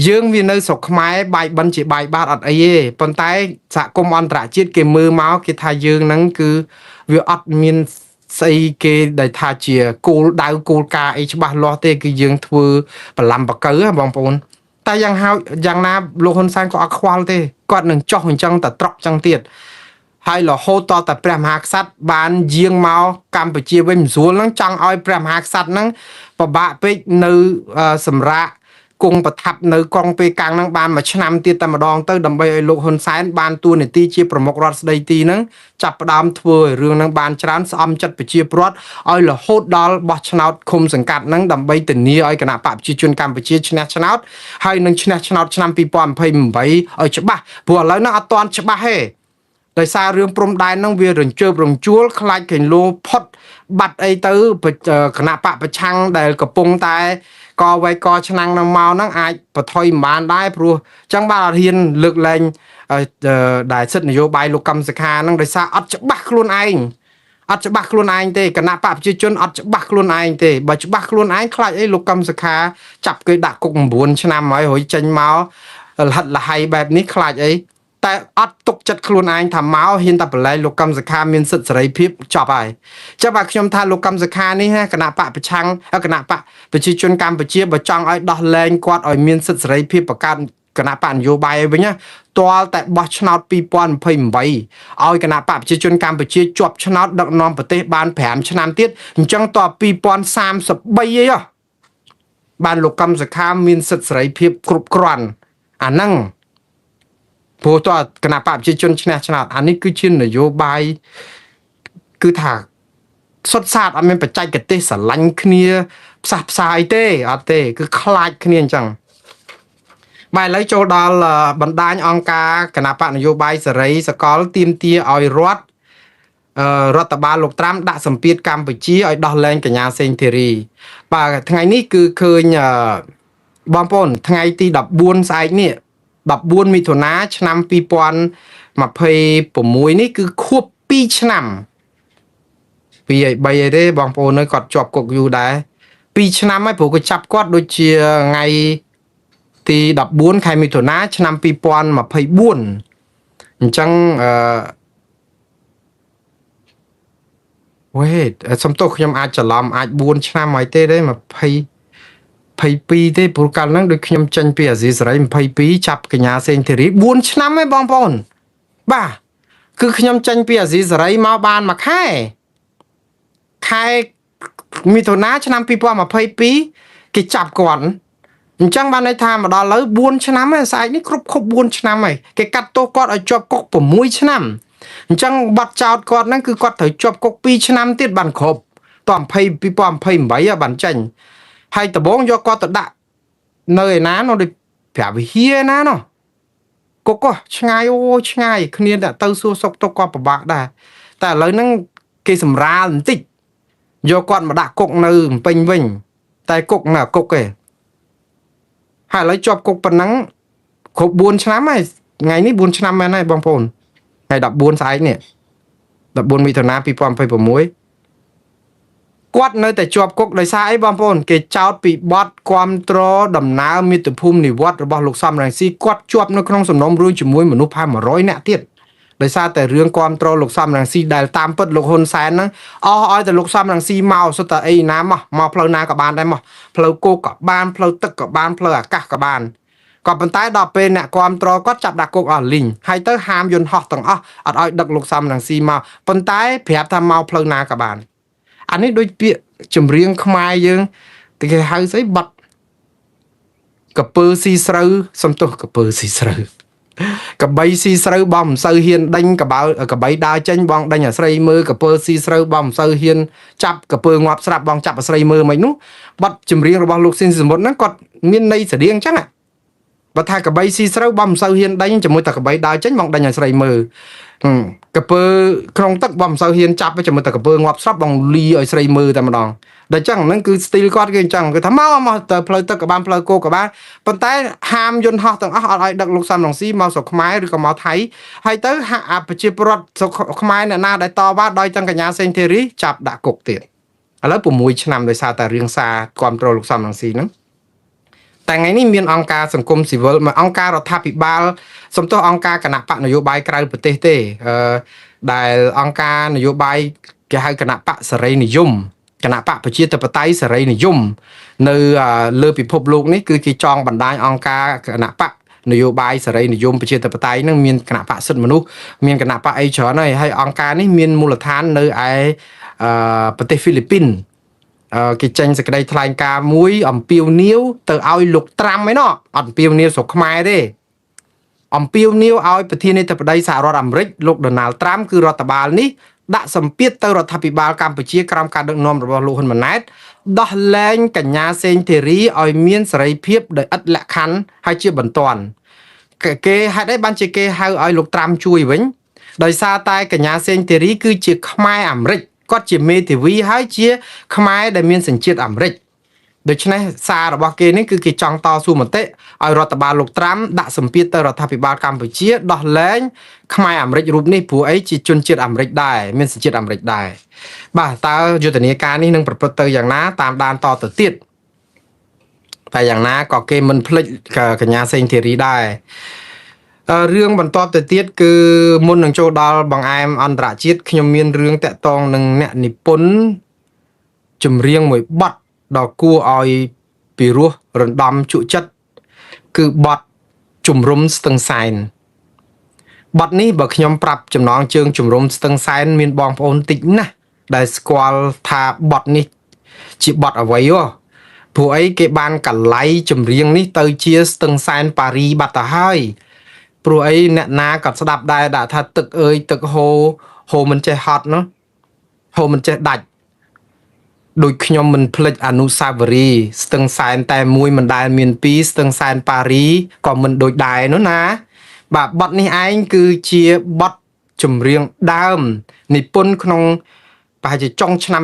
A: យើងវានៅស្រុកខ្មែរបាយបិណ្ឌជាបាយបាតអត់អីទេប៉ុន្តែសហគមន៍អន្តរជាតិគេមើលមកគេថាយើងហ្នឹងគឺវាអត់មានស្អីគេដែលថាជាគោលដៅគោលការណ៍អីច្បាស់លាស់ទេគឺយើងធ្វើបលំបកើបងប្អូនតែយ៉ាងណាលោកហ៊ុនសែនក៏អត់ខ្វល់ទេគាត់នឹងចោះអញ្ចឹងតែត្រកចឹងទៀតហើយរហូតតតែព្រះមហាក្សត្របានយាងមកកម្ពុជាវិញមិនស្រួលហ្នឹងចង់ឲ្យព្រះមហាក្សត្រហ្នឹងពិបាកពេកនៅសម្រាប់គង់ប្រថាប់នៅក្រុងពេកាំងហ្នឹងបានមួយឆ្នាំទៀតតែម្ដងទៅដើម្បីឲ្យលោកហ៊ុនសែនបានតួនាទីជាប្រមុខរដ្ឋស្ដីទីហ្នឹងចាប់ផ្ដើមធ្វើឲ្យរឿងហ្នឹងបានច្រើនស្អំចិត្តប្រជាពលរដ្ឋឲ្យរហូតដល់បោះឆ្នោតឃុំសង្កាត់ហ្នឹងដើម្បីធានាឲ្យគណៈបកប្រជាជនកម្ពុជាឈ្នះឆ្នោតហើយនឹងឈ្នះឆ្នោតឆ្នាំ2028ឲ្យច្បាស់ព្រោះឥឡូវហ្នឹងអត់ទាន់ច្បាស់ទេដោយសាររឿងព្រំដែនហ្នឹងវារញ្ជើបរញ្ជួលខ្លាចកេងលោផុតបាត់អីទៅគណៈបកប្រឆាំងដែលកំពុងតែកវៃកឆ្នាំងនឹងមកហ្នឹងអាចបថុយមិនបានដែរព្រោះអញ្ចឹងបាទហ៊ានលើកលែងដែលសិទ្ធិនយោបាយលោកកឹមសុខាហ្នឹងដោយសារអត់ច្បាស់ខ្លួនឯងអត់ច្បាស់ខ្លួនឯងទេគណៈបកប្រជាជនអត់ច្បាស់ខ្លួនឯងទេបើច្បាស់ខ្លួនឯងខ្លាចអីលោកកឹមសុខាចាប់គេដាក់គុក9ឆ្នាំហើយរួចចេញមកលហិតលហៃបែបនេះខ្លាចអីតែអត់ទុកចិត្តខ្លួនឯងថាមកហ៊ានតែប្រឡែងលោកកឹមសុខាមានសិទ្ធិសេរីភាពចប់ហើយចាំបាទខ្ញុំថាលោកកឹមសុខានេះគណៈបកប្រឆាំងគណៈបកប្រជាជនកម្ពុជាបើចង់ឲ្យដោះលែងគាត់ឲ្យមានសិទ្ធិសេរីភាពបង្កើតគណៈបកនយោបាយឲ្យវិញណាទាល់តែបោះឆ្នោត2028ឲ្យគណៈបកប្រជាជនកម្ពុជាជាប់ឆ្នោតដឹកនាំប្រទេសបាន5ឆ្នាំទៀតអញ្ចឹងត2033អីបានលោកកឹមសុខាមានសិទ្ធិសេរីភាពគ្រប់គ្រាន់អាហ្នឹងព្រោះតើគណៈបកប្រជាជនឈ្នះឆ្នោតអានេះគឺជានយោបាយគឺថាសុទ្ធសាធអត់មានបច្ចេកទេសស្រឡាញ់គ្នាផ្សះផ្សាយទេអត់ទេគឺខ្លាចគ្នាអញ្ចឹងបាទឥឡូវចូលដល់បណ្ដាញអង្គការគណៈបកនយោបាយសេរីសកលទាមទារឲ្យរដ្ឋបាលលោកត្រាំដាក់សម្ពាធកម្ពុជាឲ្យដោះលែងកញ្ញាសេងធីរីបាទថ្ងៃនេះគឺឃើញបងប្អូនថ្ងៃទី14ស្អែកនេះ14មិថុនាឆ្នាំ2026នេះគឺខួប2ឆ្នាំ2 3អីទេបងប្អូននៅគាត់ជាប់គុកយូរដែរ2ឆ្នាំហើយព្រោះគាត់ចាប់គាត់ដូចជាថ្ងៃទី14ខែមិថុនាឆ្នាំ2024អញ្ចឹងwait សំទោសខ្ញុំអាចច្រឡំអាច4ឆ្នាំហើយទេ22ទេព្រោះកាលហ្នឹងដូចខ្ញុំចេញពីអាស៊ីសេរី22ចាប់កញ្ញាសេងធីរី4ឆ្នាំឯងបងប្អូនបាទគឺខ្ញុំចេញពីអាស៊ីសេរីមកបានមួយខែមិថុនាឆ្នាំ2022គេចាប់គាត់អញ្ចឹងបានន័យថាមកដល់ឥឡូវ4ឆ្នាំហើយស្អែកនេះគ្រប់4ឆ្នាំហើយគេកាត់ទោសគាត់ឲ្យជាប់គុក6ឆ្នាំអញ្ចឹងបាត់ចោតគាត់ហ្នឹងគឺគាត់ត្រូវជាប់គុក2ឆ្នាំទៀតបានគ្រប់ត2028បានចេញហើយដំបងយកគាត់ទៅដាក់នៅឯណានោះដូចប្រាវិហារណានោះកុកឆ្ងាយអូឆ្ងាយគ្នាទៅសួរសុកទុកគាត់ពិបាកដែរតែឥឡូវហ្នឹងគេសម្រាលបន្តិច យកគាត់មកដាក់គុកនៅពេញវិញតែគុកណាគុកឯងហើយឥឡូវជាប់គុកប៉ុណ្ណឹងគ្រប់4ឆ្នាំហើយថ្ងៃនេះ4ឆ្នាំមែនហើយបងប្អូនថ្ងៃ14ស្អែកនេះ14មិថុនា2026គាត់នៅតែជាប់គុកដោយសារអីបងប្អូនគេចោទពីបទគាំទ្រដំណើរមាតុភូមិនិវត្តរបស់លោកសំរងស៊ីគាត់ជាប់នៅក្នុងសំណុំរឿងជាមួយមនុស្សផែ100នាក់ទៀតដោយសារតែរឿងគាំទ្រលោកសំរងស៊ីដែលតាមពិតលោកហ៊ុនសែនហ្នឹងអស់ឲ្យតែលោកសំរងស៊ីមកសុទ្ធតែអីណាមកផ្លូវណាក៏បានដែរមកផ្លូវគោកក៏បានផ្លូវទឹកក៏បានផ្លូវអាកាសក៏បានក៏ប៉ុន្តែដល់ពេលអ្នកគាំទ្រគាត់ចាប់ដាក់គុកអស់លីងហើយទៅហាមយន្តហោះទាំងអស់អត់ឲ្យដឹកលោកសំរងស៊ីមកប៉ុន្តែប្រាប់ថាមកផ្លូវណាក៏បានអានេះដូចពាក្យចម្រៀងខ្មែរយើងគេហៅស្អីបាត់កពើស៊ីស្រូវសំទោសកពើស៊ីស្រូវកបីស៊ីស្រូវបងមិនសូវហ៊ានដេញកបីដើរចេញបងដេញអាស្រីមើលកពើស៊ីស្រូវបងមិនសូវហ៊ានចាប់កពើងាប់ស្រាប់បងចាប់អាស្រីមើលមិននោះបាត់ចម្រៀងរបស់លោកស៊ីនសមុទ្រហ្នឹងគាត់មានន័យស្រដៀងអញ្ចឹងបើថាកបីស៊ីស្រូវបងមិនសូវហ៊ានដេញជាមួយតែកបីដើរចេញបងដេញអាស្រីមើលកពើក្នុងទឹកបងមិនសូវហ៊ានចាប់ជាមួយតែកពើងាប់ស្រាប់បងលីឲ្យស្រីមើលតែម្ដងដល់ចឹងហ្នឹងគឺស្ទីលគាត់គេអញ្ចឹងគឺថាមកទៅផ្លូវទឹកក៏បានផ្លូវគោកក៏បានប៉ុន្តែហាមយន្តហោះទាំងអស់អត់ឲ្យដឹកលោកសំរងស៊ីមកស្រុកខ្មែរឬក៏មកថៃហើយទៅប្រជាពលរដ្ឋស្រុកខ្មែរអ្នកណាដែលតវ៉ាដោយទាំងកញ្ញាសេងធីរីចាប់ដាក់គុកទៀតឥឡូវ6ឆ្នាំដោយសារតែរឿងសារគ្រប់គ្រងលោកសំរងស៊ីហ្នឹងតែថ្ងៃនេះមានអង្គការសង្គមស៊ីវិលមួយអង្គការរដ្ឋាភិបាលសំទោសអង្គការគណៈបកនយោបាយក្រៅប្រទេសទេដែលអង្គការនយោបាយគេហៅគណៈបកសេរីនិយមគណៈបកប្រជាធិបតេយ្យសេរីនិយមនៅលើពិភពលោកនេះគឺជាចងបណ្ដាញអង្គការគណៈបកនយោបាយសេរីនិយមប្រជាធិបតេយ្យនឹងមានគណៈបកសិទ្ធិមនុស្សមានគណៈបកអីច្រើនហើយអង្គការនេះមានមូលដ្ឋាននៅឯប្រទេសហ្វីលីពីនគេចេញសេចក្តីថ្លែងការណ៍មួយអំពាវនាវទៅឲ្យលោកត្រាំឯណោះអត់អំពាវនាវស្រុកខ្មែរទេអំពាវនាវឲ្យប្រធានាធិបតីសហរដ្ឋអាមេរិកលោកដូណាល់ត្រាំគឺរដ្ឋបាលនេះដាក់សម្ពាធទៅរដ្ឋាភិបាលកម្ពុជាក្រោមការដឹកនាំរបស់លោកហ៊ុនម៉ាណែតដោះលែងកញ្ញាសេងធីរីឲ្យមានសេរីភាពដោយឥតលក្ខខណ្ឌហើយជាបន្ទាន់គេហេតុអីបានជាគេហៅឲ្យលោកត្រាំជួយវិញដោយសារតែកញ្ញាសេងធីរីគឺជាខ្មែរអាមេរិកគាត់ជាមេធាវីហើយជាខ្មែរដែលមានសញ្ជាតិអាមេរិកដូច្នេះសាររបស់គេនេះគឺគេចង់តស៊ូមតិឲ្យរដ្ឋបាលលោកត្រាំដាក់សម្ពាធទៅរដ្ឋាភិបាលកម្ពុជាដោះលែងខ្មែរអាមេរិករូបនេះព្រោះអីជាជនជាតិអាមេរិកដែរមានសញ្ជាតិអាមេរិកដែរបាទតើយុទ្ធនាការនេះនឹងប្រព្រឹត្តទៅយ៉ាងណាតាមដានតទៅទៀតតែយ៉ាងណាក៏គេមិនភ្លេចកញ្ញាសេងធីរីដែររឿងបន្តទៅទៀតគឺមុននឹងចូលដល់បង្អែមអន្តរជាតិខ្ញុំមានរឿងតាក់ទងនឹងអ្នកនិពន្ធចម្រៀងមួយបទដ៏គួរឲ្យពិរោះរំដំជក់ចិត្តគឺបទជំរុំស្ទឹងសែនបទនេះបើខ្ញុំប្រាប់ចំណងជើងជំរុំស្ទឹងសែនមានបងប្អូនតិចណាស់ដែលស្គាល់ថាបទនេះជាបទអ្វីព្រោះអីគេបានកលៃចម្រៀងនេះទៅជាស្ទឹងសែនប៉ារីបាត់ទៅហើយព្រោះអីអ្នកណាក៏ស្ដាប់ដែរដាក់ថាទឹកអើយទឹកហូរមិនចេះហត់នោះហូរមិនចេះដាច់ដូចខ្ញុំមិនភ្លេចអនុស្សាវរីយ៍ស្ទឹងសែនតែមួយមិនដែលមានពីរស្ទឹងសែនប៉ារីក៏មិនដូចដែរនោះណាបាទបទនេះឯងគឺជាបទចម្រៀងដើមនិពន្ធក្នុងប្រហែលជាចុងឆ្នាំ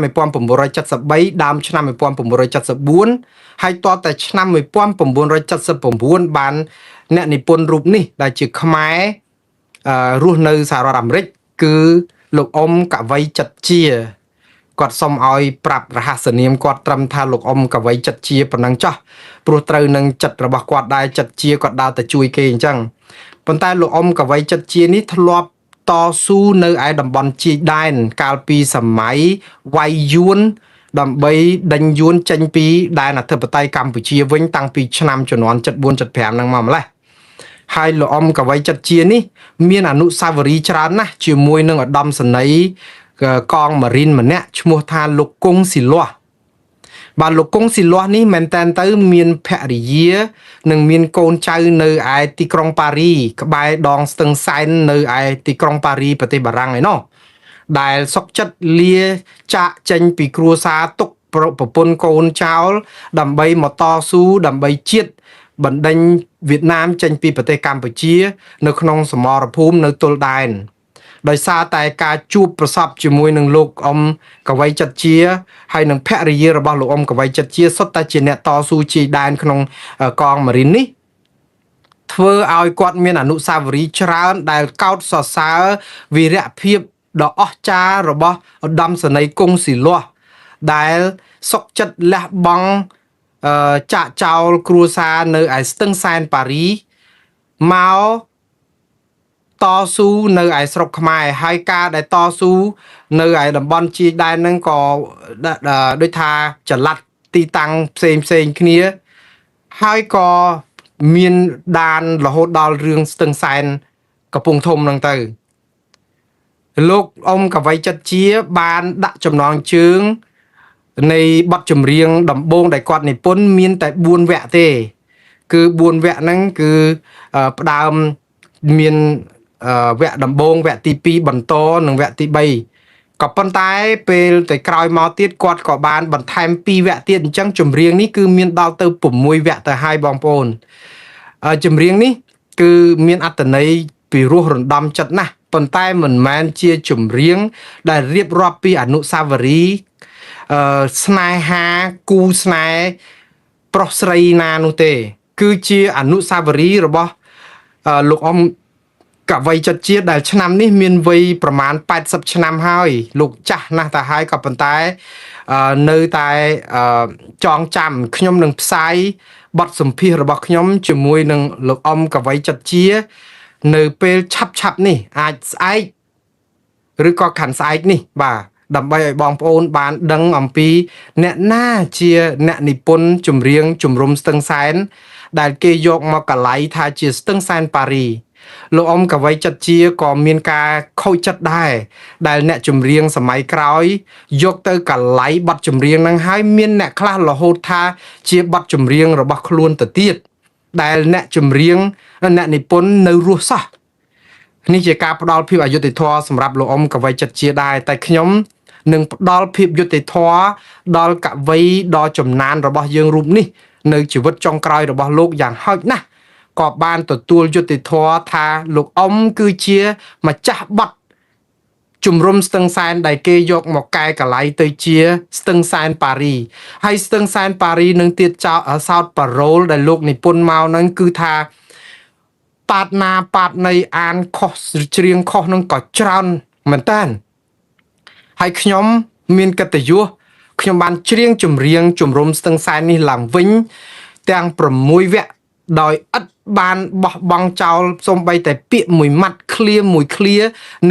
A: 1973ដើមឆ្នាំ1974ហើយតតែឆ្នាំ1979បានអ្នកនិពន្ធរូបនេះដែលជាខ្មែររស់នៅសហរដ្ឋអាមេរិកគឺលោកអ៊ុំកវីចិត្តជាគាត់សុំឲ្យប្រាប់រហស្សនាមគាត់ត្រឹមថាលោកអ៊ុំកវីចិត្តជាប៉ុណ្ណឹងចោះព្រោះត្រូវនឹងចិត្តរបស់គាត់ដែរចិត្តជាគាត់ដើរទៅជួយគេអញ្ចឹងប៉ុន្តែលោកអ៊ុំកវីចិត្តជានេះធ្លាប់តស៊ូនៅឯតំបន់ជីកដែនកាលពីសម័យវាយយួនដើម្បីដេញយួនចេញពីដែនអធិបតេយ្យកម្ពុជាវិញតាំងពីឆ្នាំជំនាន់74 75ហ្នឹងមកម្លេះហើយលោកអ៊ុំកវីចិត្តជានេះមានអនុស្សាវរីយ៍ច្រើនណាស់ជាមួយនឹងឧត្តមសេនីយកងម៉ារីនម្នាក់ឈ្មោះថាលោកគង់ស៊ីលាស់បាទលោកគង់ស៊ីលាស់នេះមែនតើទៅមានភរិយានិងមានកូនចៅនៅឯទីក្រុងប៉ារីក្បែរដងស្ទឹងសែននៅឯទីក្រុងប៉ារីប្រទេសបារាំងឯណោះដែលសុកចិត្តលាចាកចេញពីគ្រួសារទុកប្រពន្ធកូនចោលដើម្បីមកតស៊ូដើម្បីជាតិបណ្ដេញវៀតណាមចេញពីប្រទេសកម្ពុជានៅក្នុងសមរភូមិនៅទល់ដែន ដោយសារតែការជួបប្រសពជាមួយនឹងលោកអ៊ំកវីចិត្តជាហើយនឹងភរិយារបស់លោកអ៊ំកវីចិត្តជាសុទ្ធតែជាអ្នកតស៊ូជាយដែនក្នុងកងម៉ារីននេះធ្វើឲ្យគាត់មានអនុស្សាវរីយ៍ច្រើនដែលកោតសរសើរវីរភាពដ៏អស្ចារ្យរបស់ឧត្តមសេនីយ៍គង់ស៊ីលាស់ដែលសុកចិត្តលះបង់ចាក់ចោលគ្រួសារនៅឯស្ទឹងសែនប៉ារីមកតស៊ូនៅឯស្រុកខ្មែរហើយការដែលតស៊ូនៅឯតំបន់ជាយដែនហ្នឹងក៏ដូចថាចល័តទីតាំងផ្សេងគ្នាហើយក៏មានដានរហូតដល់រឿងស្ទឹងសែនកំពង់ធំហ្នឹងទៅលោកអ៊ំកវីចិត្តជាបានដាក់ចំណងជើងនៃបទចម្រៀងដំបូងដែលគាត់និពន្ធមានតែ4វគ្គទេគឺ4វគ្គហ្នឹងគឺផ្ដើមមានវគ្គដំបូងវគ្គទី2បន្តនិងវគ្គទី3ក៏ប៉ុន្តែពេលតែក្រោយមកទៀតគាត់ក៏បានបន្ថែម2វគ្គទៀតអញ្ចឹងចម្រៀងនេះគឺមានដល់ទៅ6វគ្គទៅហើយបងប្អូនចម្រៀងនេះគឺមានអត្ថន័យពីរោះរំដំចិត្តណាស់ប៉ុន្តែមិនមែនជាចម្រៀងដែលរៀបរាប់ពីអនុស្សាវរីយ៍ស្នេហាគូស្នេហ៍ប្រុសស្រីណានោះទេគឺជាអនុស្សាវរីយ៍របស់លោកអ៊ំកវីចិត្តជាដែលឆ្នាំនេះមានវ័យប្រមាណ80ឆ្នាំហើយលោកចាស់ណាស់ទៅហើយក៏ប៉ុន្តែនៅតែចងចាំខ្ញុំនឹងផ្សាយបទសម្ភាសន៍របស់ខ្ញុំជាមួយនឹងលោកអ៊ំកវីចិត្តជានៅពេលឆាប់នេះអាចស្អែកឬក៏ខាន់ស្អែកនេះបាទដើម្បីឲ្យបងប្អូនបានដឹងអំពីអ្នកណាជាអ្នកនិពន្ធចម្រៀងជំរុំស្ទឹងសែនដែលគេយកមកកឡៃថាជាស្ទឹងសែនប៉ារីលោកអ៊ំកវីចិត្តជាក៏មានការខូចចិត្តដែរដែលអ្នកចម្រៀងសម័យក្រោយយកទៅកឡៃបទចម្រៀងហ្នឹងហើយមានអ្នកខ្លះរហូតថាជាបទចម្រៀងរបស់ខ្លួនទៅទៀតដែលអ្នកចម្រៀងអ្នកនិពន្ធនៅរស់សោះនេះជាការផ្ដល់ភាពអយុត្តិធម៌សម្រាប់លោកអ៊ំកវីចិត្តជាដែរតែខ្ញុំនឹងផ្ដល់ភាពយុត្តិធម៌ដល់កវីដ៏ចំណានរបស់យើងរូបនេះនៅជីវិតចុងក្រោយរបស់លោកយ៉ាងហោចណាស់ក៏បានទទួលយុត្តិធម៌ថាលោកអ៊ំគឺជាម្ចាស់បទជំរុំស្ទឹងសែនដែលគេយកមកកែកឡៃទៅជាស្ទឹងសែនប៉ារីហើយស្ទឹងសែនប៉ារីនឹងទៀតចោលសោតប៉ារ៉ូលដែលលោកនិពន្ធមកហ្នឹងគឺថាប៉ាតណាប៉ាតនៃអានខុសច្រៀងខុសនឹងក៏ច្រើនមែនតើហើយខ្ញុំមានកិត្តិយសខ្ញុំបានច្រៀងចម្រៀងជំរុំស្ទឹងសែននេះឡើងវិញទាំង6វគ្គដោយឥតបានបោះបង់ចោលសូម្បីតែពាក្យមួយម៉ាត់ឃ្លាមួយឃ្លា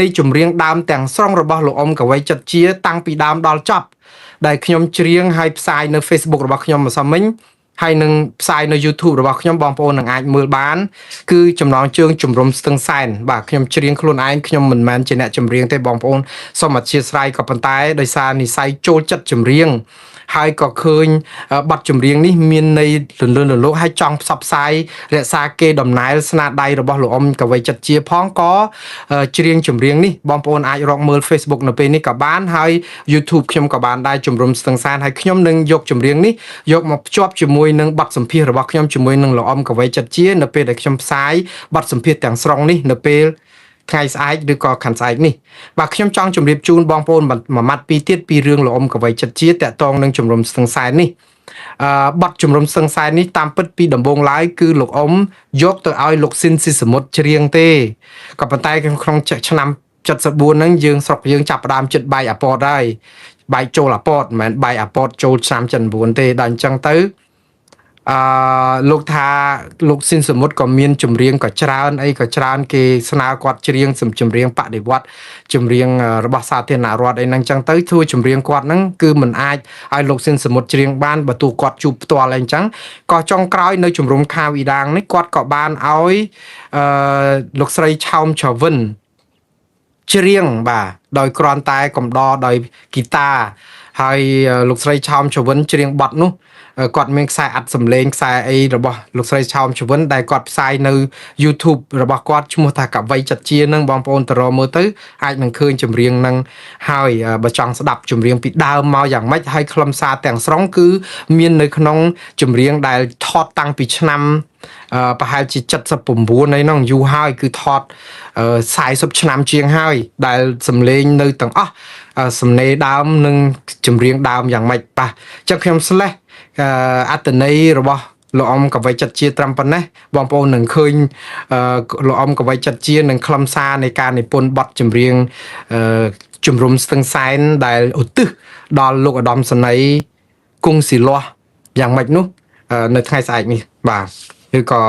A: នៃចម្រៀងដើមទាំងស្រុងរបស់លោកអ៊ំកវីចិត្តជាតាំងពីដើមដល់ចប់ដែលខ្ញុំច្រៀងហើយផ្សាយនៅ Facebook របស់ខ្ញុំម្សិលមិញហើយនឹងផ្សាយនៅ YouTube របស់ខ្ញុំបងប្អូននឹងអាចមើលបានគឺចំណងជើងជំរុំស្ទឹងសែនបាទខ្ញុំច្រៀងខ្លួនឯងខ្ញុំមិនមែនជាអ្នកចម្រៀងទេបងប្អូនសូមអធិស្ឋានក៏ប៉ុន្តែដោយសារនិស្ស័យចូលចិត្តចម្រៀងហើយក៏ឃើញបទចម្រៀងនេះមានន័យលឿនលលោកហើយចង់ផ្សព្វផ្សាយរក្សាគេដំណើរស្នាដៃរបស់លោកអ៊ំកវីចិត្តជាផងក៏ច្រៀងចម្រៀងនេះបងប្អូនអាចរកមើល Facebook នៅពេលនេះក៏បានហើយ YouTube ខ្ញុំក៏បានដែរជំរុំស្ទឹងសែនហើយខ្ញុំនឹងយកចម្រៀងនេះយកមកភ្ជាប់ជាមួយនឹងបទសម្ភាសន៍របស់ខ្ញុំជាមួយនឹងលោកអ៊ំកវីចិត្តជានៅពេលដែលខ្ញុំផ្សាយបទសម្ភាសន៍ទាំងស្រុងនេះនៅពេលថ្ងៃស្អែកឬក៏ខាន់ស្អែកនេះបាទខ្ញុំចង់ជម្រាបជូនបងប្អូនមួយម៉ាត់ពីរទៀតពីរឿងលោកអ៊ំកវីចិត្តជាតកតងនឹងជំរុំស្ទឹងសែននេះបទជំរុំស្ទឹងសែននេះតាមពិតពីដំបូងឡើយគឺលោកអ៊ំយកទៅឲ្យលោកស៊ីនស៊ីសមុទ្រច្រៀងទេក៏ប៉ុន្តែក្នុងឆ្នាំ74ហ្នឹងយើងស្រុកយើងចាប់ផ្ដើមចិត្តបាយអាពតហើយបាយចូលអាពតមិនមែនបាយអាពតចូលឆ្នាំ79ទេដល់អញ្ចឹងទៅលោកថាលោកស៊ីនសមុទ្រក៏មានចម្រៀងក៏ច្រើនអីក៏ច្រើនគេស្នើគាត់ច្រៀងចម្រៀងបដិវត្តចម្រៀងរបស់សាធារណរដ្ឋអីហ្នឹងចឹងទៅធ្វើចម្រៀងគាត់ហ្នឹងគឺមិនអាចឲ្យលោកស៊ីនសមុទ្រច្រៀងបានបើទោះគាត់ជួបផ្ទាល់អីចឹងក៏ចុងក្រោយនៅជំរំខាវីដាងនេះគាត់ក៏បានឲ្យលោកស្រីឆោមឆវិនច្រៀងបាទដោយគ្រាន់តែកំដរដោយហ្គីតាហើយលោកស្រីឆោមឆវិនច្រៀងបទនោះ គាត់មានខ្សែอัดសំឡេងខ្សែអីរបស់លោកស្រីឆោមជវិនដែលគាត់ផ្សាយនៅ YouTube របស់គាត់ឈ្មោះថាកវីចិត្តជានឹងបងប្អូនទៅរកមើលទៅអាចនឹងឃើញចម្រៀងនឹងហើយបើចង់ស្ដាប់ចម្រៀងពីដើមមកយ៉ាងម៉េចហើយខ្លឹមសារទាំងស្រុងគឺមាននៅក្នុងចម្រៀងដែលថតតាំងពីឆ្នាំប្រហែលជា79នៃហ្នឹងយូរហើយគឺថត40ឆ្នាំជាងហើយដែលសំឡេងនៅទាំងអស់សំណេរដើមនិងចម្រៀងដើមយ៉ាងម៉េចប៉ះចឹងខ្ញុំស្លេះអត្តន័យរបស់លោកអ៊ំកវីចិត្តជាត្រឹមប៉ុណ្ណេះបងប្អូននឹងឃើញលោកអ៊ំកវីចិត្តជានឹងខ្លឹមសារនៃការនិពន្ធបទចម្រៀងជំរុំស្ទឹងសែនដែលឧទ្ទិសដល់លោកឧត្តមសេនីយ៍គង់ស៊ីលាស់យ៉ាងម៉េចនោះនៅថ្ងៃស្អែកនេះបាទឬក៏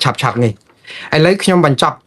A: ឆាប់ៗនេះឥឡូវខ្ញុំបញ្ចប់